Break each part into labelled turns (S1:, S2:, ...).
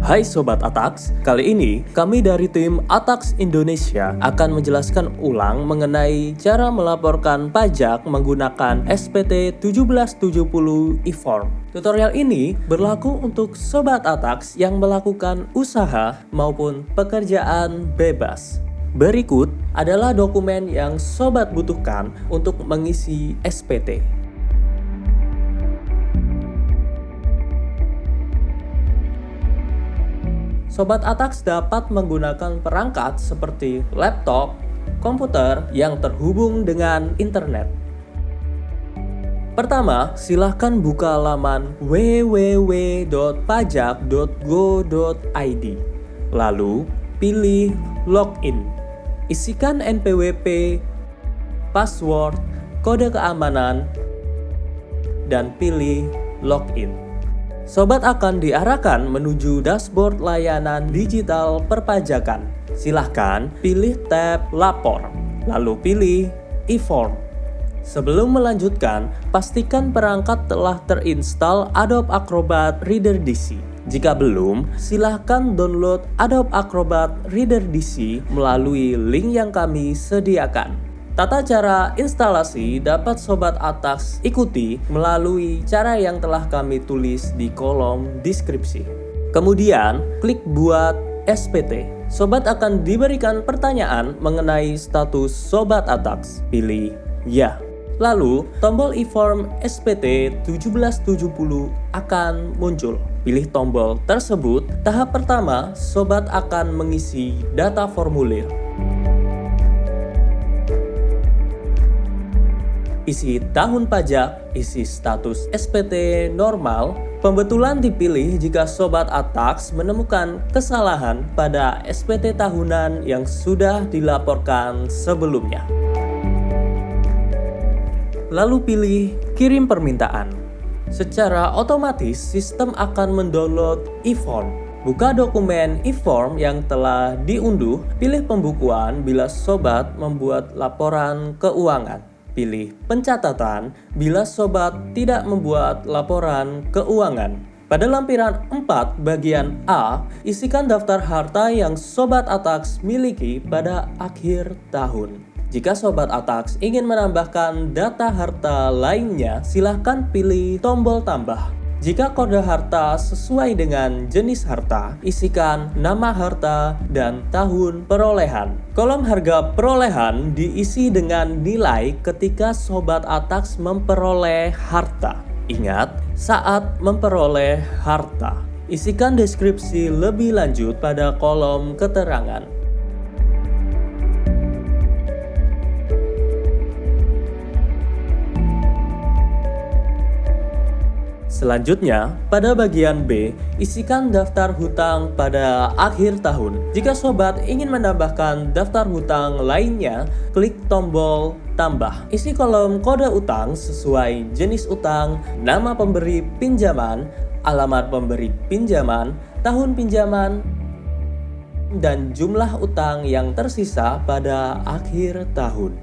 S1: Hai Sobat Atax, kali ini kami dari tim Atax Indonesia akan menjelaskan ulang mengenai cara melaporkan pajak menggunakan SPT 1770 e-form. Tutorial ini berlaku untuk Sobat Atax yang melakukan usaha maupun pekerjaan bebas. Berikut adalah dokumen yang Sobat butuhkan untuk mengisi SPT. Sobat Atax dapat menggunakan perangkat seperti laptop, komputer yang terhubung dengan internet. Pertama, silahkan buka laman www.pajak.go.id. Lalu, pilih Login. Isikan NPWP, password, kode keamanan, dan pilih Login. Sobat akan diarahkan menuju dashboard layanan digital perpajakan. Silahkan pilih tab Lapor, lalu pilih e-form. Sebelum melanjutkan, pastikan perangkat telah terinstall Adobe Acrobat Reader DC. Jika belum, silahkan download Adobe Acrobat Reader DC melalui link yang kami sediakan. Tata cara instalasi dapat Sobat Atax ikuti melalui cara yang telah kami tulis di kolom deskripsi. Kemudian, klik buat SPT. Sobat akan diberikan pertanyaan mengenai status Sobat Atax. Pilih Ya. Lalu, tombol e-form SPT 1770 akan muncul. Pilih tombol tersebut. Tahap pertama, Sobat akan mengisi data formulir. Isi tahun pajak, isi status SPT normal. Pembetulan dipilih jika Sobat Atax menemukan kesalahan pada SPT tahunan yang sudah dilaporkan sebelumnya. Lalu pilih kirim permintaan. Secara otomatis sistem akan mendownload e-form. Buka dokumen e-form yang telah diunduh, pilih pembukuan bila Sobat membuat laporan keuangan. Pilih pencatatan bila Sobat tidak membuat laporan keuangan. Pada lampiran 4 bagian A, isikan daftar harta yang Sobat Atax miliki pada akhir tahun. Jika Sobat Atax ingin menambahkan data harta lainnya, silahkan pilih tombol tambah. Jika kode harta sesuai dengan jenis harta, isikan nama harta dan tahun perolehan. Kolom harga perolehan diisi dengan nilai ketika Sobat Atax memperoleh harta. Ingat, saat memperoleh harta. Isikan deskripsi lebih lanjut pada kolom keterangan. Selanjutnya, pada bagian B, isikan daftar hutang pada akhir tahun. Jika Sobat ingin menambahkan daftar hutang lainnya, klik tombol tambah. Isi kolom kode utang sesuai jenis utang, nama pemberi pinjaman, alamat pemberi pinjaman, tahun pinjaman, dan jumlah utang yang tersisa pada akhir tahun.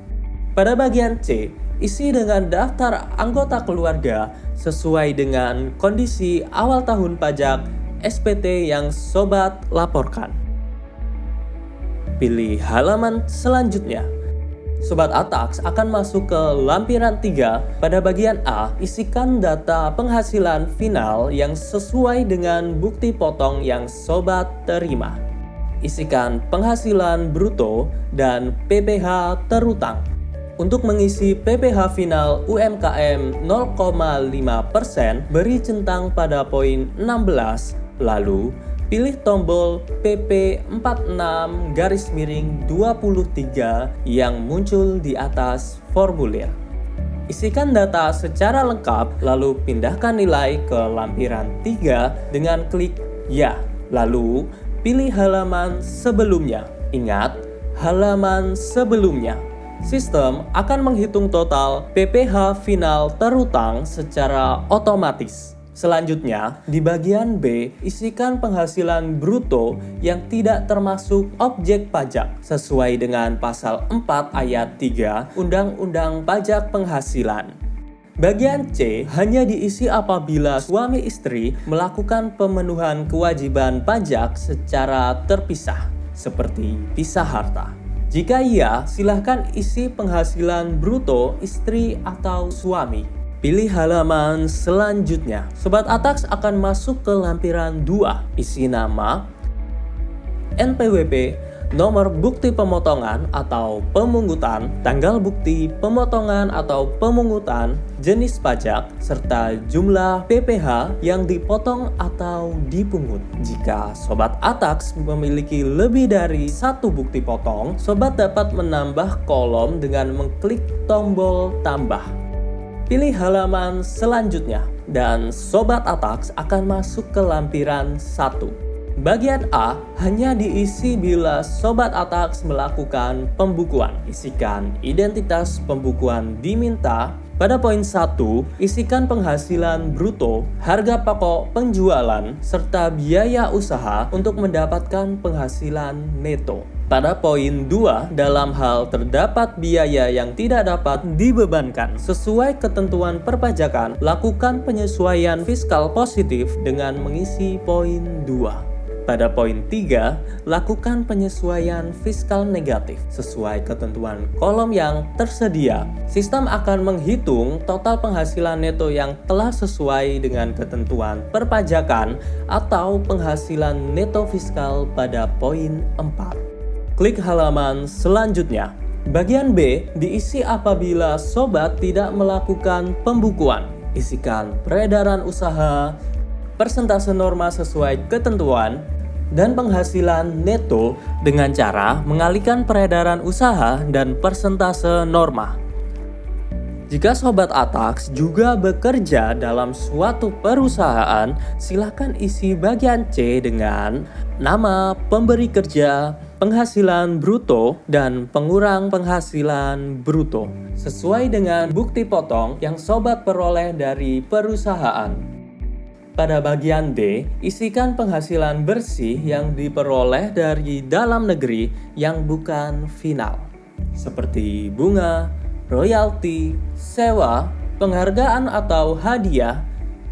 S1: Pada bagian C, isi dengan daftar anggota keluarga sesuai dengan kondisi awal tahun pajak SPT yang Sobat laporkan. Pilih halaman selanjutnya. Sobat Atax akan masuk ke lampiran 3. Pada bagian A, isikan data penghasilan final yang sesuai dengan bukti potong yang Sobat terima. Isikan penghasilan bruto dan PPh terutang. Untuk mengisi PPh final UMKM 0,5%, beri centang pada poin 16, lalu pilih tombol PP46-23 yang muncul di atas formulir. Isikan data secara lengkap, lalu pindahkan nilai ke lampiran 3 dengan klik Ya, lalu pilih halaman sebelumnya. Ingat, halaman sebelumnya. Sistem akan menghitung total PPh final terutang secara otomatis. Selanjutnya, di bagian B, isikan penghasilan bruto yang tidak termasuk objek pajak sesuai dengan pasal 4 ayat 3 Undang-Undang Pajak Penghasilan. Bagian C hanya diisi apabila suami istri melakukan pemenuhan kewajiban pajak secara terpisah, seperti pisah harta. Jika iya, silahkan isi penghasilan bruto istri atau suami. Pilih halaman selanjutnya. Sobat Atax akan masuk ke lampiran 2. Isi nama, NPWP, nomor bukti pemotongan atau pemungutan, tanggal bukti pemotongan atau pemungutan, jenis pajak, serta jumlah PPh yang dipotong atau dipungut. Jika Sobat Atax memiliki lebih dari satu bukti potong, Sobat dapat menambah kolom dengan mengklik tombol tambah. Pilih halaman selanjutnya dan Sobat Atax akan masuk ke lampiran 1. Bagian A hanya diisi bila Sobat Atax melakukan pembukuan. Isikan identitas pembukuan diminta. Pada poin 1, isikan penghasilan bruto, harga pokok penjualan, serta biaya usaha untuk mendapatkan penghasilan neto. Pada poin 2, dalam hal terdapat biaya yang tidak dapat dibebankan sesuai ketentuan perpajakan, lakukan penyesuaian fiskal positif dengan mengisi poin 2. Pada poin 3, lakukan penyesuaian fiskal negatif sesuai ketentuan kolom yang tersedia. Sistem akan menghitung total penghasilan neto yang telah sesuai dengan ketentuan perpajakan atau penghasilan neto fiskal pada poin 4. Klik halaman selanjutnya. Bagian B diisi apabila Sobat tidak melakukan pembukuan. Isikan peredaran usaha, persentase norma sesuai ketentuan, dan penghasilan neto dengan cara mengalihkan peredaran usaha dan persentase norma. Jika Sobat Atax juga bekerja dalam suatu perusahaan, silakan isi bagian C dengan nama pemberi kerja, penghasilan bruto, dan pengurang penghasilan bruto, sesuai dengan bukti potong yang Sobat peroleh dari perusahaan. Pada bagian D, isikan penghasilan bersih yang diperoleh dari dalam negeri yang bukan final, seperti bunga, royalti, sewa, penghargaan atau hadiah,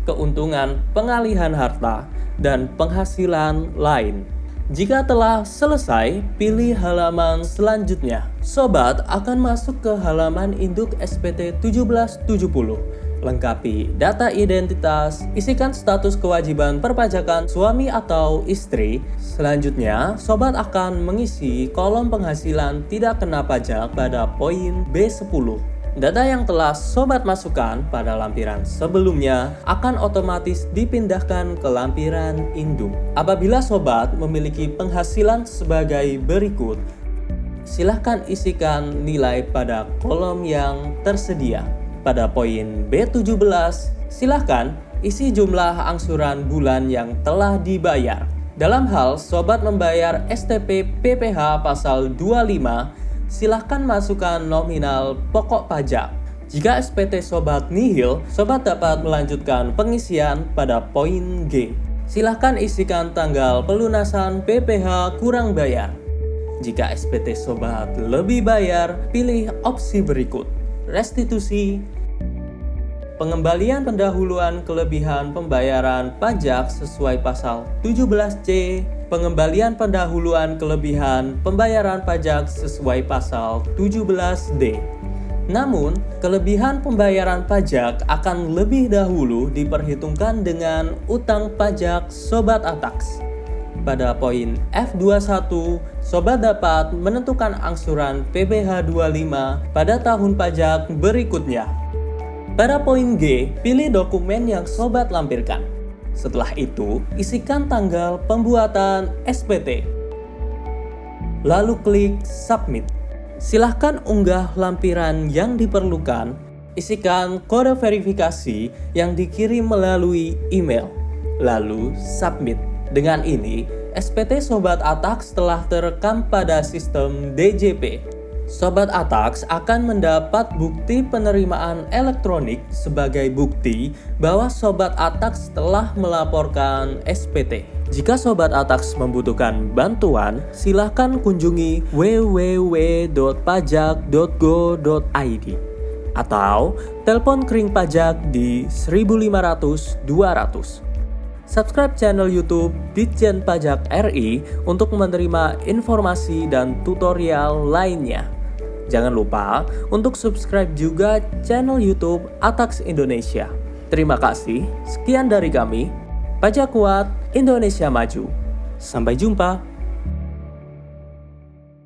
S1: keuntungan pengalihan harta, dan penghasilan lain. Jika telah selesai, pilih halaman selanjutnya. Sobat akan masuk ke halaman induk SPT 1770. Lengkapi data identitas, isikan status kewajiban perpajakan suami atau istri. Selanjutnya, Sobat akan mengisi kolom penghasilan tidak kena pajak pada poin B10. Data yang telah Sobat masukkan pada lampiran sebelumnya akan otomatis dipindahkan ke lampiran induk. Apabila Sobat memiliki penghasilan sebagai berikut, silahkan isikan nilai pada kolom yang tersedia. Pada poin B17, silahkan isi jumlah angsuran bulan yang telah dibayar. Dalam hal Sobat membayar STP PPh pasal 25, silahkan masukkan nominal pokok pajak. Jika SPT Sobat nihil, Sobat dapat melanjutkan pengisian pada poin G. Silahkan isikan tanggal pelunasan PPh kurang bayar. Jika SPT Sobat lebih bayar, pilih opsi berikut. Restitusi, pengembalian pendahuluan kelebihan pembayaran pajak sesuai pasal 17C, pengembalian pendahuluan kelebihan pembayaran pajak sesuai pasal 17D. Namun, kelebihan pembayaran pajak akan lebih dahulu diperhitungkan dengan utang pajak Sobat Atax. Pada poin F21, Sobat dapat menentukan angsuran PPh 25 pada tahun pajak berikutnya. Pada poin G, pilih dokumen yang Sobat lampirkan. Setelah itu, isikan tanggal pembuatan SPT. Lalu klik Submit. Silahkan unggah lampiran yang diperlukan. Isikan kode verifikasi yang dikirim melalui email. Lalu Submit. Dengan ini, SPT Sobat Atax telah terekam pada sistem DJP. Sobat Atax akan mendapat bukti penerimaan elektronik sebagai bukti bahwa Sobat Atax telah melaporkan SPT. Jika Sobat Atax membutuhkan bantuan, silakan kunjungi www.pajak.go.id. atau telepon kering pajak di 1500 200. Subscribe channel YouTube Ditjen Pajak RI untuk menerima informasi dan tutorial lainnya. Jangan lupa untuk subscribe juga channel YouTube Atax Indonesia. Terima kasih, sekian dari kami. Pajak Kuat, Indonesia Maju. Sampai jumpa.